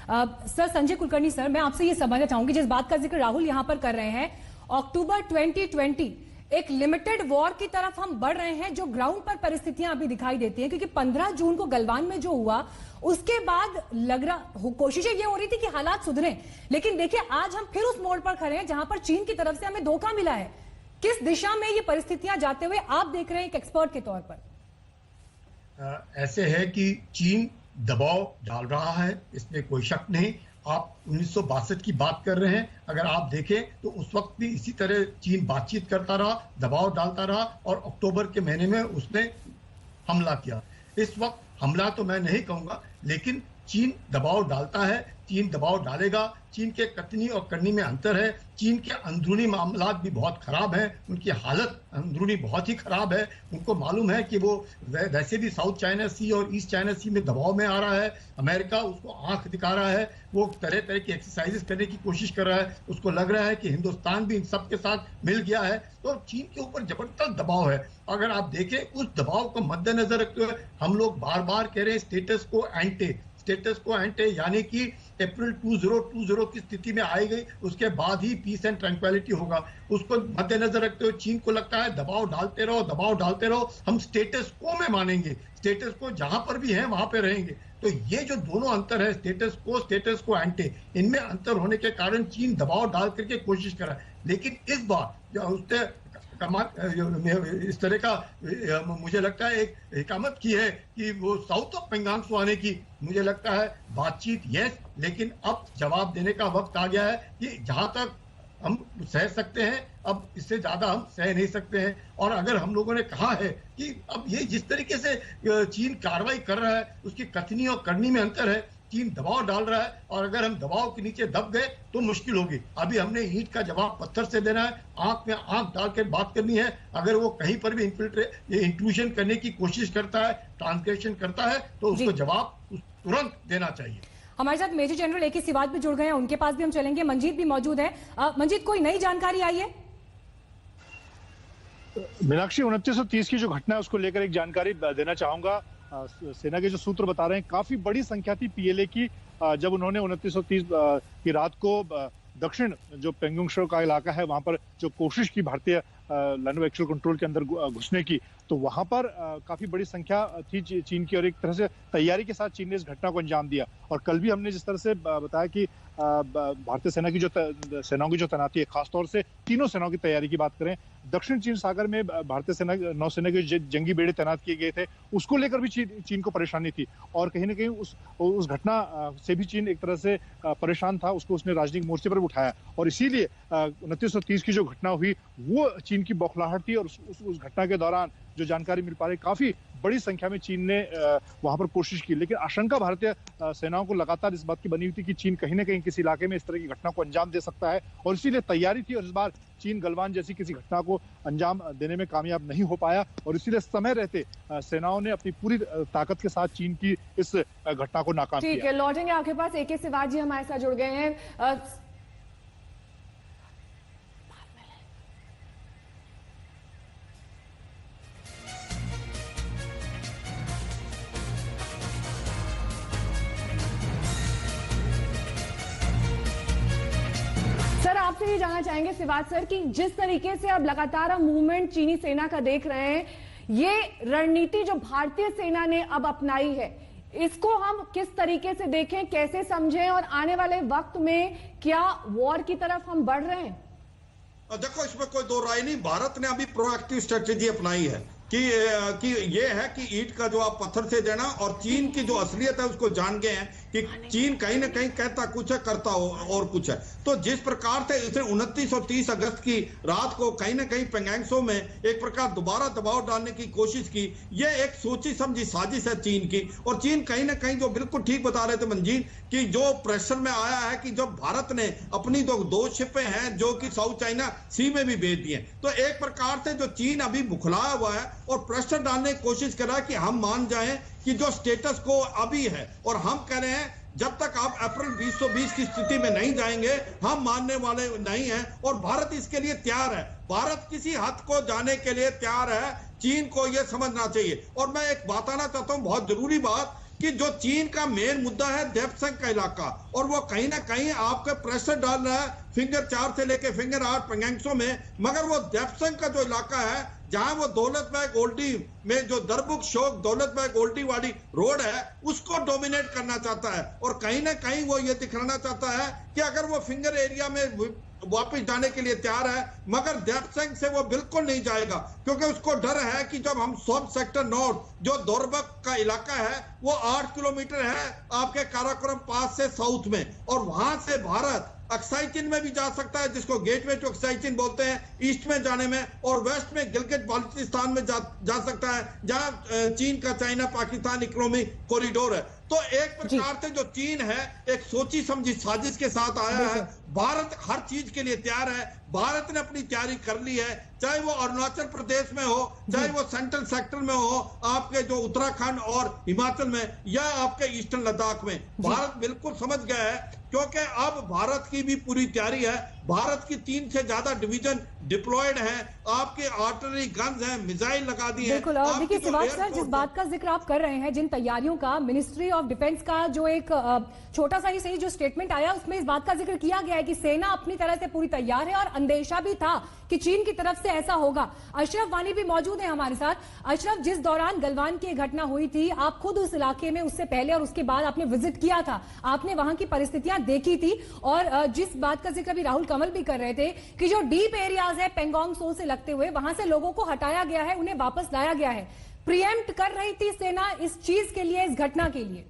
Sir Sanjay Kulkarni sir, मैं आपसे ये समझना चाहूंगी, जिस बात का जिक्र राहुल यहां पर कर रहे हैं, अक्टूबर 2020 एक लिमिटेड वॉर की तरफ हम बढ़ रहे हैं, जो ग्राउंड पर परिस्थितियां अभी दिखाई देती हैं, क्योंकि 15 जून को गलवान में जो हुआ उसके बाद लग रहा कोशिशें ये हो रही थी कि हालात सुधरे, लेकिन देखिए आज हम फिर उस मोड़ पर खड़े हैं जहां पर चीन की तरफ से हमें धोखा मिला है। किस दिशा में ये परिस्थितियां जाते हुए आप देख रहे हैं एक एक्सपर्ट के तौर पर? ऐसे है कि चीन दबाव डाल रहा है, इसमें कोई शक नहीं। आप 1962 की बात कर रहे हैं, अगर आप देखें तो उस वक्त भी इसी तरह चीन बातचीत करता रहा, दबाव डालता रहा और अक्टूबर के महीने में उसने हमला किया। इस वक्त हमला तो मैं नहीं कहूंगा, लेकिन चीन दबाव डालता है, चीन दबाव डालेगा। चीन के कथनी और करनी में अंतर है। चीन के अंदरूनी मामलात भी बहुत खराब हैं, उनकी हालत अंदरूनी बहुत ही खराब है। उनको मालूम है कि वो वैसे भी साउथ चाइना सी और ईस्ट चाइना सी में दबाव में आ रहा है। अमेरिका उसको आंख दिखा रहा है, वो तरह तरह की एक्सरसाइजेस करने की कोशिश कर रहा है। उसको लग रहा है कि हिंदुस्तान भी इन सब के साथ मिल गया है, तो चीन के ऊपर जबरदस्त दबाव है। अगर आप देखें, उस दबाव को मद्देनजर रखते हुए हम लोग बार बार कह रहे हैं स्टेटस को एंटे, यानी कि अप्रैल 2020 की स्थिति में आई गई, उसके बाद ही पीस एंड ट्रैंक्विलिटी होगा। उसको मद्देनजर रखते हुए चीन को लगता है दबाव डालते रहो, हम स्टेटस को में मानेंगे, स्टेटस को जहां पर भी है वहां पे रहेंगे। तो ये जो दोनों अंतर है, स्टेटस को एंटे, इनमें अंतर होने के कारण चीन दबाव डाल करके कोशिश कर रहा है। लेकिन इस बार जो उसने इस तरह का मुझे लगता है एक हिकामत की है कि वो साउथ ऑफ पेंगांग आने की, मुझे लगता है बातचीत यस, लेकिन अब जवाब देने का वक्त आ गया है कि जहां तक हम सह सकते हैं, अब इससे ज्यादा हम सह नहीं सकते हैं। और अगर हम लोगों ने कहा है कि अब ये जिस तरीके से चीन कार्रवाई कर रहा है, उसकी कथनी और करनी में अंतर है। चीन दबाव डाल रहा है और अगर हम दबाव के नीचे दब गए तो मुश्किल होगी। अभी हमने ईंट का जवाब पत्थर से देना है, आंख में आंख डाल के बात करनी है। अगर वो कहीं पर भी इंट्रूजन करने की कोशिश करता है, ट्रांसग्रेशन करता है, तो उसको जवाब तुरंत देना चाहिए। हमारे साथ मेजर जनरल AK सिवाज भी जुड़ गए हैं, उनके पास भी हम चलेंगे। मंजीत भी मौजूद है। मंजीत, कोई नई जानकारी आई है? मीनाक्षी, 2930 की जो घटना है उसको लेकर एक जानकारी देना चाहूंगा। सेना के जो सूत्र बता रहे हैं काफी बड़ी संख्या थी PLA की, जब उन्होंने 2930 की रात को दक्षिण जो पेंगोंग त्सो का इलाका है वहां पर जो कोशिश की भारतीय लाइन ऑफ एक्चुअल कंट्रोल के अंदर घुसने की, तो वहां पर काफी बड़ी संख्या थी चीन की और एक तरह से तैयारी के साथ चीन ने इस घटना को अंजाम दिया। और कल भी हमने जिस तरह से बताया कि भारतीय सेना की जो सेनाओं की जो तैनाती है, खासतौर से तीनों सेनाओं की तैयारी की बात करें, दक्षिण चीन सागर में भारतीय सेना नौसेना के जंगी बेड़े तैनात किए गए थे, उसको लेकर भी चीन को परेशानी थी। और कहीं ना कहीं उस घटना से भी चीन एक तरह से परेशान था, उसको उसने राजनीतिक मोर्चे पर उठाया। और इसीलिए 2930 की जो घटना हुई वो चीन की बौखलाहट थी। और उस घटना के दौरान जो जानकारी मिल पा रही, काफी बड़ी संख्या में चीन ने वहां पर कोशिश की, लेकिन आशंका भारतीय सेनाओं को लगातार इस बात की बनी हुई थी कि चीन कहीं ना कहीं किसी इलाके में इस तरह की घटना को अंजाम दे सकता है, और इसीलिए तैयारी थी। और इस बार चीन गलवान जैसी किसी घटना को अंजाम देने में कामयाब नहीं हो पाया, और इसीलिए समय रहते सेनाओं ने अपनी पूरी ताकत के साथ चीन की इस घटना को नाकाम किया। ठीक है, लौटेंगे आपके पास। AK सिवाज जी हमारे साथ जुड़ गए हैं। आपसे ये जानना चाहेंगे सिवाज सर कि जिस तरीके से अब लगातार हम मूवमेंट चीनी सेना का देख रहे हैं, ये रणनीति जो भारतीय सेना ने अब अपनाई है, इसको हम किस तरीके से देखें, कैसे समझें, और आने वाले वक्त में क्या वॉर की तरफ हम बढ़ रहे हैं? देखो, इसमें कोई दो राय नहीं। भारत ने अभी प्रोएक्टिव स्ट्रेटेजी अपनाई है कि ये है कि ईंट का जवाब पत्थर से देना, और चीन की जो असलियत है उसको जान गए हैं कि चीन कहीं ना कहीं कहता कुछ है, करता और कुछ है। तो जिस प्रकार से इसे 29 और 30 अगस्त की रात को कहीं ना कहीं पेंगांग त्सो में एक प्रकार दोबारा दबाव डालने की कोशिश की, ये एक सोची समझी साजिश है चीन की। और चीन कहीं ना कहीं, जो बिल्कुल ठीक बता रहे थे मंजीत, कि जो प्रेशर में आया है कि जब भारत ने अपनी दो शिपें हैं जो कि साउथ चाइना सी में भी भेज दी हैं, तो एक प्रकार से जो चीन अभी बुखलाया हुआ है और प्रेशर डालने की कोशिश कर रहा है कि हम मान जाएं कि जो स्टेटस को अभी है, और हम कह रहे हैं जब तक आप अप्रैल 2020 की स्थिति में नहीं जाएंगे हम मानने वाले नहीं हैं। और भारत इसके लिए तैयार है, भारत किसी हद को जाने के लिए तैयार है। चीन को यह समझना चाहिए। और मैं एक बात आना चाहता हूं, बहुत जरूरी बात, कि जो चीन का मेन मुद्दा है देप्संग का इलाका, और वो कहीं ना कहीं आपके प्रेशर डाल रहा है फिंगर 4 से लेके फिंगर 8 पंगेंगसो में, मगर वो देप्संग का जो इलाका है जहां वो दौलत बेग ओल्डी में जो दरबुक शोक दौलत बेग ओल्डी वाली रोड है उसको डोमिनेट करना चाहता है, और कहीं ना कहीं वो ये दिखाना चाहता है कि अगर वो फिंगर एरिया में वापस जाने के लिए तैयार है, मगर देप्संग से वो बिल्कुल नहीं जाएगा, क्योंकि उसको डर है कि जब हम सब सेक्टर नॉर्थ जो दोरबक का इलाका है वो 8 किलोमीटर है आपके काराकोरम पास से साउथ में, और वहां से भारत अक्साई चीन में भी जा सकता है, जिसको गेटवे टू अक्साई चीन बोलते हैं, ईस्ट में जाने में, और वेस्ट में गिलगित बाल्टिस्तान में जा सकता है, जहां चीन का चाइना पाकिस्तान इकोनॉमिक कॉरिडोर है। तो एक प्रकार से जो चीन है एक सोची समझी साजिश के साथ आया है। भारत हर चीज के लिए तैयार है, भारत ने अपनी तैयारी कर ली है, चाहे वो अरुणाचल प्रदेश में हो, चाहे वो सेंट्रल सेक्टर में हो, आपके जो उत्तराखंड और हिमाचल में, या आपके ईस्टर्न लद्दाख में, भारत बिल्कुल समझ गया है, क्योंकि अब भारत की भी पूरी तैयारी है। भारत की 3 से ज्यादा डिवीजन डिप्लॉयड है, आपके आर्टिलरी गन्स हैं, मिसाइल लगा दी है। बिल्कुल, और देखिए शिवाज सर, जिस बात का जिक्र आप कर रहे हैं, जिन तैयारियों का, मिनिस्ट्री ऑफ डिफेंस का जो एक छोटा सा ही सही जो स्टेटमेंट आया उसमें इस बात का जिक्र किया गया है कि सेना अपनी तरह से पूरी तैयार है, और अंदेशा भी था कि चीन की तरफ से ऐसा होगा। अशरफ वानी भी मौजूद है हमारे साथ। अशरफ, जिस दौरान गलवान की घटना हुई थी, आप खुद उस इलाके में उससे पहले और उसके बाद आपने विजिट किया था, आपने वहां की परिस्थितियां देखी थी, और जिस बात का जिक्र भी राहुल कंवल भी कर रहे थे कि जो डीप एरियाज है पेंगोंग सो से लगते हुए, वहां से लोगों को हटाया गया है, उन्हें वापस लाया गया है। प्रीएम्प्ट कर रही थी सेना इस चीज के लिए, इस घटना के लिए?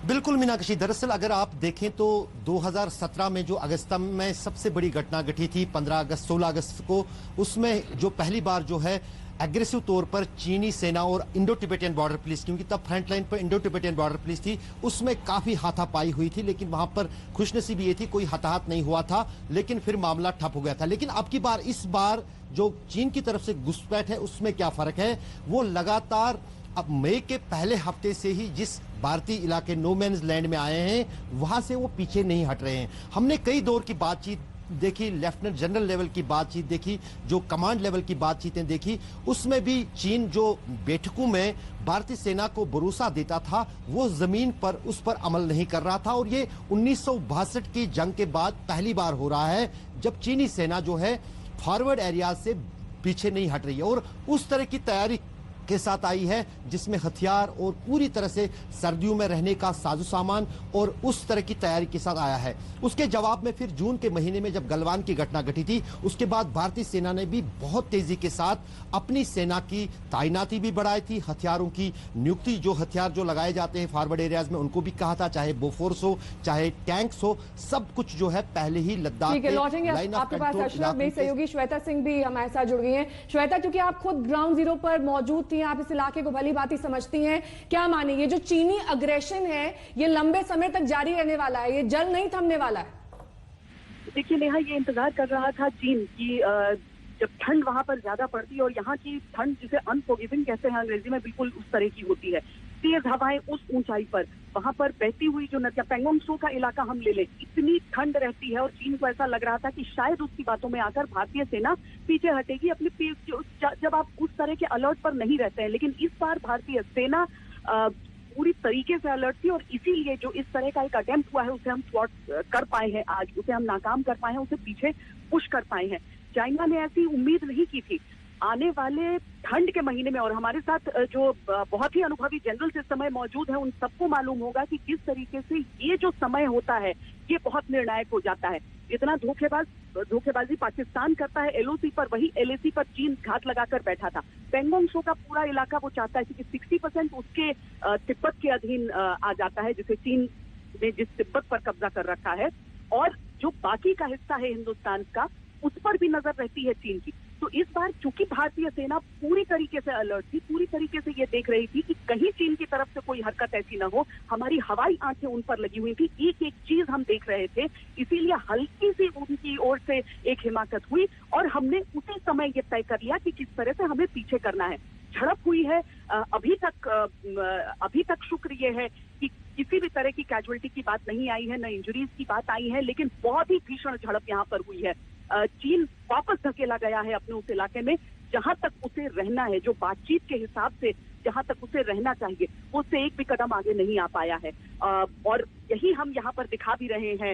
बिल्कुल मीनाक्षी, दरअसल अगर आप देखें तो 2017 में जो अगस्त में सबसे बड़ी घटना घटी थी 15 अगस्त 16 अगस्त को, उसमें जो पहली बार जो है एग्रेसिव तौर पर चीनी सेना और इंडो टिबेटियन बॉर्डर पुलिस, क्योंकि तब फ्रंट लाइन पर इंडो टिबेटियन बॉर्डर पुलिस थी, उसमें काफी हाथापाई हुई थी, लेकिन वहां पर खुशनसीबी ये थी कोई हताहत नहीं हुआ था, लेकिन फिर मामला ठप हो गया था। लेकिन अब की बार, इस बार जो चीन की तरफ से घुसपैठ है उसमें क्या फर्क है, वो लगातार अब मई के पहले हफ्ते से ही जिस भारतीय इलाके नो मैन्स लैंड में आए हैं वहां से वो पीछे नहीं हट रहे हैं। हमने कई दौर की बातचीत देखी, लेफ्टिनेंट जनरल लेवल की बातचीत देखी, जो कमांड लेवल की बातचीतें देखी, उसमें भी चीन जो बैठकों में भारतीय सेना को भरोसा देता था वो जमीन पर उस पर अमल नहीं कर रहा था, और ये 1962 की जंग के बाद पहली बार हो रहा है जब चीनी सेना जो है फॉरवर्ड एरिया से पीछे नहीं हट रही है, और उस तरह की तैयारी के साथ आई है जिसमें हथियार और पूरी तरह से सर्दियों में रहने का साजो सामान और उस तरह की तैयारी के साथ आया है। उसके जवाब में फिर जून के महीने में जब गलवान की घटना घटी थी, उसके बाद भारतीय सेना ने भी बहुत तेजी के साथ अपनी सेना की तैनाती भी बढ़ाई थी, हथियारों की नियुक्ति, जो हथियार जो लगाए जाते हैं फॉरवर्ड एरियाज में उनको भी कहा था, चाहे बोफोर्स हो चाहे टैंक्स हो, सब कुछ जो है पहले ही लद्दाख के लाइन ऑफ कंट्रोल। मेरी सहयोगी श्वेता सिंह भी हमारे साथ जुड़ गई हैं। श्वेता, क्योंकि आप खुद ग्राउंड जीरो पर मौजूद थी, आप इस इलाके को भली भांति समझती हैं, क्या माने ये जो चीनी अग्रेशन है ये लंबे समय तक जारी रहने वाला है, ये जल्द नहीं थमने वाला है? देखिए नेहा, ये इंतजार कर रहा था चीन की जब ठंड वहां पर ज्यादा पड़ती है, और यहाँ की ठंड जिसे अनफॉरगिविंग कहते हैं अंग्रेजी में, बिल्कुल उस तरह की होती है। तेज हवाएं उस ऊंचाई पर, वहां पर बहती हुई जो नदियां, पेंगोंग सो का इलाका हम ले लें, इतनी ठंड रहती है, और चीन को ऐसा लग रहा था कि शायद उसकी बातों में आकर भारतीय सेना पीछे हटेगी अपने, जब आप उस तरह के अलर्ट पर नहीं रहते हैं। लेकिन इस बार भारतीय सेना पूरी तरीके से अलर्ट थी, और इसीलिए जो इस तरह का एक अटेम्प्ट हुआ है उसे हम थ्वाट कर पाए हैं, आज उसे हम नाकाम कर पाए हैं, उसे पीछे पुश कर पाए हैं। चाइना ने ऐसी उम्मीद नहीं की थी। आने वाले ठंड के महीने में, और हमारे साथ जो बहुत ही अनुभवी जनरल्स इस समय मौजूद हैं, उन सबको मालूम होगा कि किस तरीके से ये जो समय होता है ये बहुत निर्णायक हो जाता है। इतना धोखेबाजी पाकिस्तान करता है एलओसी पर, वही एलएसी पर चीन घात लगाकर बैठा था। पेंगोंग सो का पूरा इलाका वो चाहता है कि 60% उसके तिब्बत के अधीन आ जाता है, जिसे चीन ने जिस तिब्बत पर कब्जा कर रखा है, और जो बाकी का हिस्सा है हिंदुस्तान का उस पर भी नजर रहती है चीन की। तो इस बार चूंकि भारतीय सेना पूरी तरीके से अलर्ट थी, पूरी तरीके से ये देख रही थी कि कहीं चीन की तरफ से कोई हरकत ऐसी न हो, हमारी हवाई आंखें उन पर लगी हुई थी, एक एक चीज हम देख रहे थे, इसीलिए हल्की सी उनकी ओर से एक हिमाकत हुई, और हमने उसी समय ये तय कर लिया कि किस तरह से हमें पीछे करना है। झड़प हुई है, अभी तक शुक्र ये है कि किसी भी तरह की कैजुअलिटी की बात नहीं आई है, न इंजरीज की बात आई है, लेकिन बहुत ही भीषण झड़प यहाँ पर हुई है। चीन वापस धकेला गया है अपने उस इलाके में। जहां तक उसे रहना है, जो बातचीत के हिसाब से जहां तक उसे रहना चाहिए, उससे एक भी कदम आगे नहीं आ पाया है। और यही हम यहाँ पर दिखा भी रहे हैं